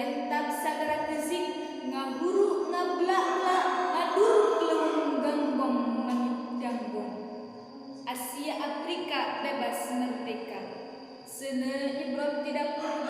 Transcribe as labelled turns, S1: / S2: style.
S1: Barentak sagara kezik ngahuru ngablak-blak ngadur gelung ganggong langit ganggong. Asia Afrika bebas merdeka. Sene Ibrahim tidak perlu